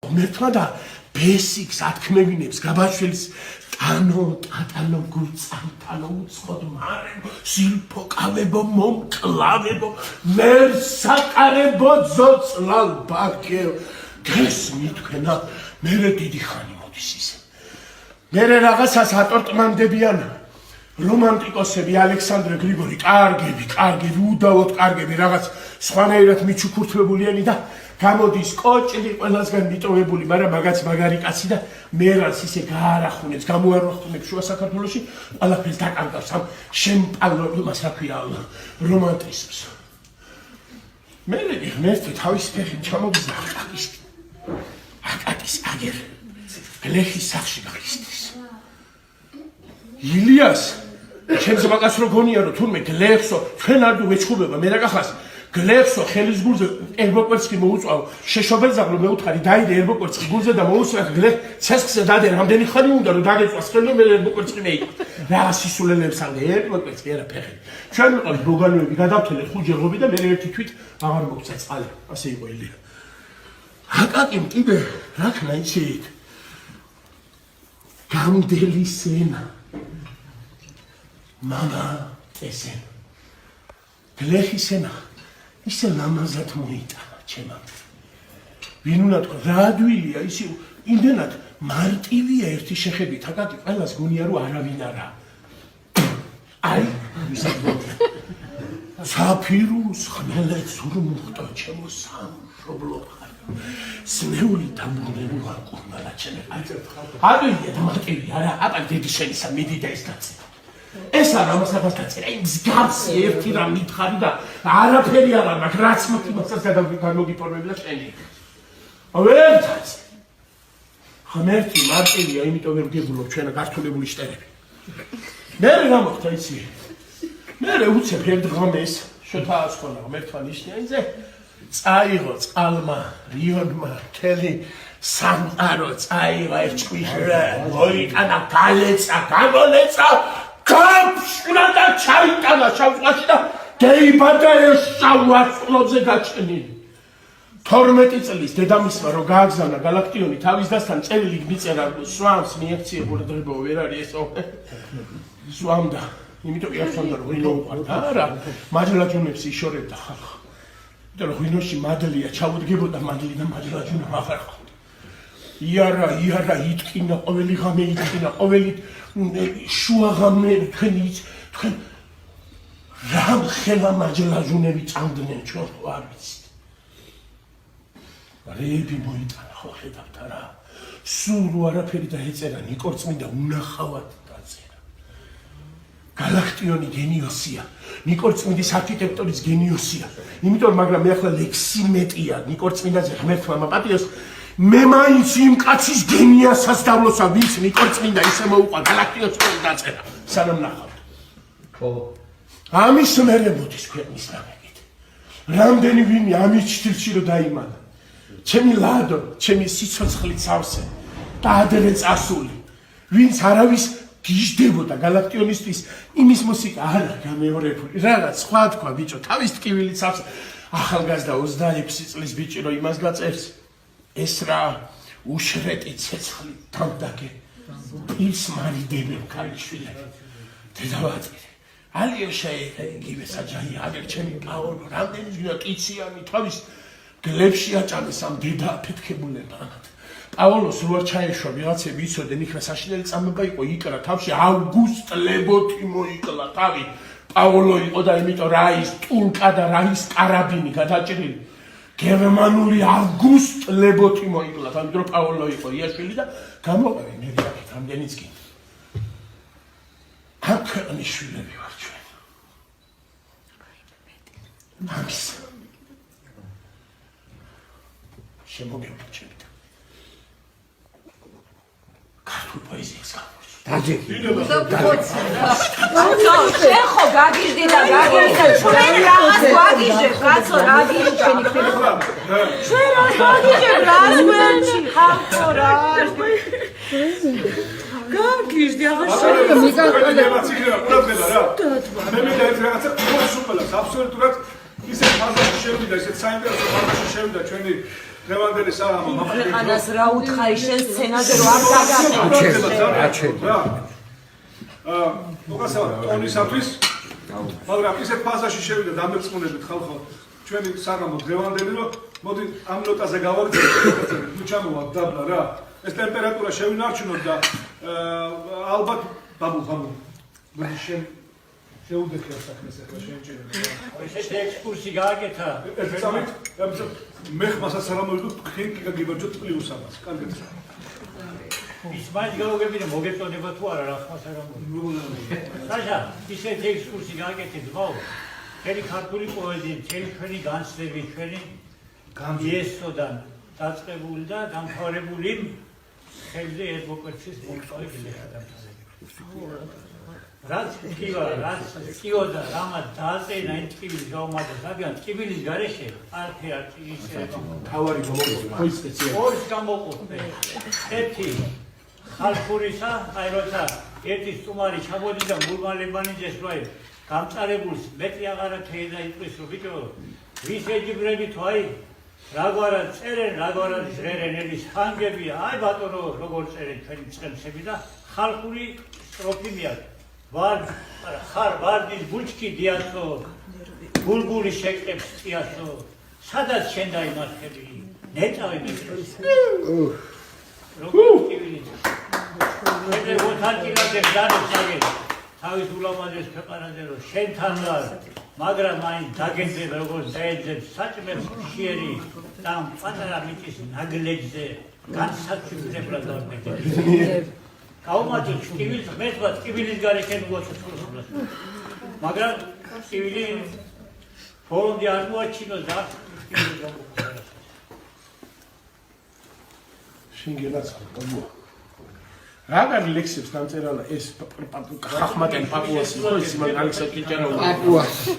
ღმერთმა და ბესიკს ათქმევინებს გაბაშვილის ტატანო გულწამთანო უცხოდ მარებო სილფო კავებო მომკლავებო მერსაკარებო ძოწლალ ბაქეო გესმით თქვენა მერე დიდი ხანი მოდის ისე მერე რაღაცას ატორტმანდებიან რომანტიკოსები ალექსანდრე გრიგორი კარგები უდავოდ კარგები რაღაც სხვანაირად მიჩუქურთმებულიანი და გამოდის კოჭი ყველასგან მიტოვებული მაგრამ მაგაც მაგარი კაცი და მერანს ისე გაარახუნებს გამოარახუნებს შუა საქართველოში ყველაფერს დაკარგავს ამ შემპალრობას რა ქვია რომანტიზმს მერე ღმერთი თავის ფეხით ჩამოგზდა აკაკის აგერ გლეხის სახში გახისტის ილიას ჩემს მაგას რო გონია რომ თურმე გლეხსო ჩვენ არ ვეჩხუბება მე რა გახას გლეხსო ხელის გულზე ერბოკვერცხი მოუწვავ შეშობელზაღლო მეუთხარი დაიდე ერბოკვერცხი გულზე და მოუსვახ გლეხ ცესხზე დადე რამდენი ხანი უნდა რომ დაგეწვას ხელო მე ერბოკვერცხი მეიკ რა სისულელებს აღე ერბოკვერცხი არა ფეხი ჩვენ ვიყავით ბოგანოები გადავთელეთ ხუჯერღობი და მე ერთი თვით აღარ მოგცა წყალი ასე იყო ელია აკაკიმ კიდე რა ქნა იცით გამდელი სენა მამა ესენ გლეხის ენა ისე ლამაზად მოიტანა ჩემამდე ვინ უნდა თქვა რა ადვილია ისე იმდენად მარტივია ერთი შეხედვით აკაკი ყველას გონია რომ არავინ არა აი საფირუს ხმელეთს ურმუხტო ჩემო სამშობლო სნეული დამბრუნებული ვარ ყურმალა ჩემი ადვილია და მარტივია რა აბა დიდი შენისა მიდი და ეს დაწე ეს არ ამასაკაც დაწერა იმ მსგავსი ერთი რამ მითხარი და არაფერი არ მაქვს რაც მოხდას გამოგიფორმები და შენი ვერთაც ღმერთი მარტივია იმიტომ ვერ გებულობ ჩვენა გართულებული შტერები მე რა მოხდა იცი მე უცებ ერთ ღამეს შოთაას ხოლმე ღმერთმა ნიშნია იძე წაიღო წყალმა რიონმა თელი სამყარო წაიღო ერთ ჭკვიშრა მოიტანა გალეცა გამოლეცა კაფშნა და ჩაიტანა შავწყალში და დაიბადა ეს შავარწყლოზე გაჩენილი 12 წლის დედამისმა რო გააგზავნა გალაქტიონი თავის დასთან წერილი მიწერა სვამს მიექცია ყურადღება ვერ არის ესო სვამდა იმიტომ კი არ სვამდა რომ ვინო უყარდა არა მაჯლაჯუნებს იშორებდა ხალხ იმიტომ რომ ვინოში მადლია ჩაუდგებოდა მადლი და მაჯლაჯუნა აღარ ყოფდა იარა იტკინა ყოველი ღამე იტკინა ყოველი შუა ღამე თქვენ რამ ხელა მაჯლაჯუნები წამდნენ ჩვენ ხო არ ვიცით რეები მოიტანა ხო ხედავთ რა სულ არაფერი დაეწერა ნიკორწმინდა უნახავად დაწერა გალაქტიონი გენიოსია ნიკორწმინდის არქიტექტორის გენიოსია იმიტომ მაგრამ მე ახლა ლექსიმეტია ნიკორწმინდაზე ღმერთმა მაპატიოს მე მაინც იმ კაცის გენიასაც დავლოსა ვინც ნიკორწმინდა ისე მოუყვა გალაქტიონს დაწერა სანამ ნახავთ ხო ამის მერე მოდის ქვეყნის ნამეგით რამდენი ვინი ამის ჭრილში რომ დაიმალა ჩემი ლადო, ჩემი სიცოცხლით სავსე და ადრე წასული, ვინც არავის გიждდებოდა გალაქტიონისთვის იმის მუსიკა არა გამეორებული, რაღაც სხვა თქვა ბიჭო, თავის ტკივილით სავსე, ახალგაზრდა 26 წლის ბიჭი რო იმას გაწევს, ეს რა უშრეტი ცეცხლი თავდაგე, ის მარიდებენ ქალიშვილები, დედავაწირე, ალიოშა იგივე საჯარი, აგერ ჩემი პაოლო, რამდენი გინდა კიციანი თავის გლებში აჭამეს ამ დედა აფეთქებულებად. პაოლოს რო არ ჩაეშვა ვიღაცები იცოდნენ იქ რა საშინელი წამება იყო იკრა თავში ავგუსტ ლებოთი მოიკლა თავი პაოლო იყო და იმიტომ რა ის ტულკა და რა ის კარაბინი გადაჭრილი გერმანული ავგუსტ ლებოთი მოიკლა თავი დრო პაოლო იყო იაშვილი და გამოყევი მე ვიყავით რამდენიც კი აქ ნიშვილები ვარ ჩვენ ამის შემოგეუბნე ჩემით. ქართულ პოეზიას გავხსოვს. დაჯე. შენ ხო გაგიჟდი და ჩვენ რაღაც ვაგიჟებ, კაცო, რა გიჟე ჩვენი ხდება. ჩვენ რა ვაგიჟებ, რას გვერდში ხალხო რა. გაგიჟდი აღარ შეიძლება მიგაყოლება ციგრა ყურადღება რა. მე მინდა ეს რაღაცა უყურს უყოლას აბსოლუტურად ისე ფაზაში შევიდა, ისე საინტერესო ფაზაში შევიდა ჩვენი დღევანდელი საღამო ქვეყანას რა უთხარი შენ სცენაზე რო არ დაგაკეთე. მოგასალმებით ტონისათვის, მაგრამ ისეთ ფაზაში შევიდა დამერწმუნებით ხალხო ჩვენი საღამო დღევანდელი რომ მოდი ამ ნოტაზე გავაგრძელებთ, ნუ ჩამოვართ დაბლა რა. ეს ტემპერატურა შევინარჩუნოთ და ალბათ ბაბუ მოდი შეუდეხე საქმეს ახლა შეინჭირე. ესეთი ექსკურსი გააკეთა. ეს წამით მე ხმასაც არ ამოვიდო თქვენ კი გაგიბარჯოთ პლუსამას. კარგად. ის მაინც გაუგებინე მოგეწოდება თუ არა რა ხმას არ ამოვიდო. საშა, ისეთი ექსკურსი გააკეთეთ ბაო. ჩვენი ქართული პოეზია, ჩვენი განცდები, ჩვენი გამიესოდან დაწყებული და დამთავრებული ხელზე ერთმოკვეცის მომწვევი ადამიანები. რაც კიოდა რამაც დააწენა იმ ტკივილის გაუმართლებას, რადგან ტკივილის გარეშე არაფერი ისე თავარი გამოყო ის სპეციალი. ორს გამოყურე. ერთი ხალხურისა, აი როცა ერთი სტუმარი ჩამოდიდა მურმალებანიძეს რო აი გამწარებულს მეტი აღარაფერი და იტყვის რომ ბიჭო ვის ეჯიბრები თუ აი რაგვარად წერენ, რაგვარად ჟღერენ ელის ხანგები, აი ბატონო როგორ წერენ თქვენი წყემსები და ხალხური სტროფი მიაქვს. ხარ ვარდის ბუჩქი დიაცო, ბულბული შეკრებს წიასო, სადაც შენ დაიმარხები, ნეტავი მიწრის. როგორ ტკივილი. მე ვოთანკილადებ დანებს აგერ, თავის ულამაზეს ქვეყანაზე რომ შენთან ვარ, მაგრამ მაინც დაგენძებ როგორ დაეძებ საჭმელს ხიერი და პატარა მიწის ნაგლეჯზე განსაცვიფრებლად დავმეტები. გაუმართლეთ ტკივილს, მეტყვა ტკივილის გარეშე მოაწესრიგოს. მაგრამ ტკივილი ბოლომდე არ მოაჩინოს და ტკივილი გამოყურეს. შინგენაცხა რაგან ლექსებს დამწერალა ეს ხახმატენ პაპუასი ხო ის მაგალითად კიჭარო პაპუასი